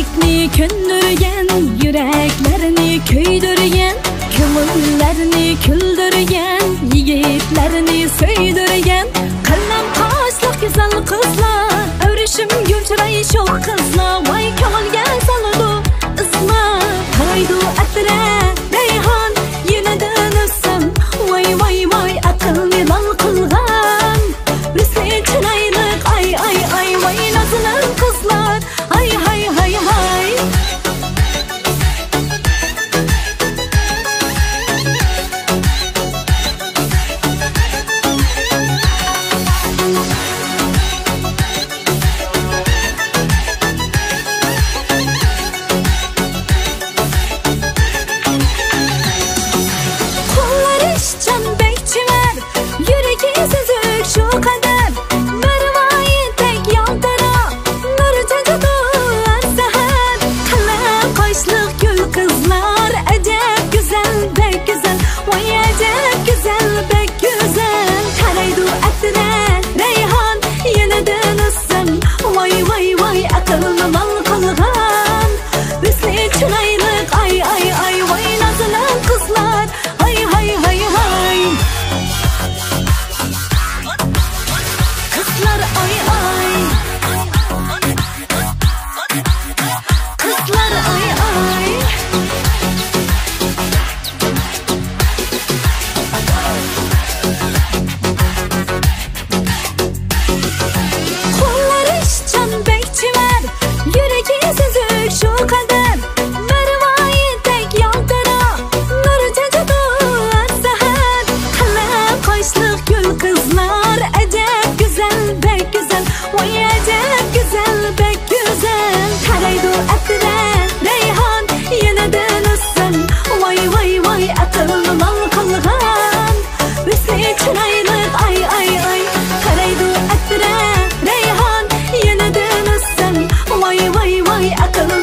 Yürekni köndürgen, yüreklerini köydürgen, kömürlerini küldürgen, yigitlerini söydürgen. Kallam taşlıq güzel kızlar, örüşüm gülçüray şok kızlar. Vay kömülge salıdu ısma, karaydu atire reyhan, yine dönüsün. Vay vay vay akıllı dal kılgan, rüsli çınaylık ay ay ay. Vay nazlı kızlar, ay hay hay hay. Kollar işcan bekçiler, yüreki süzük şu kadar. Mervayı tek yaldıra, nur çacıdı seher. Kalem kaşlık gül kızlar, acep güzel bek güzel. Vay acep güzel bek güzel. Karaydu attire reyhan, yine dönüsün. Vay vay vay akıllı mal kılgan, üsli çınaylık ay ay ay. Vay nazlı kızlar, ay hay hay hay. Kızlar ay ay, kızlar ay ay. Kollar işcan bekçiler, yüreki süzük şu kadar. Mervayı tek yaldıra, nur çacıdı seher. Kalem kaşlık gül kızlar, acep güzel bek güzel. Vay acep güzel bek güzel. Karaydu attire reyhan, yine dönüsün. Vay vay vay akıllı mal kılgan, üsli çınaylık ay ay ay. Karaydu attire reyhan, yine dönüsün. Vay vay vay akıllı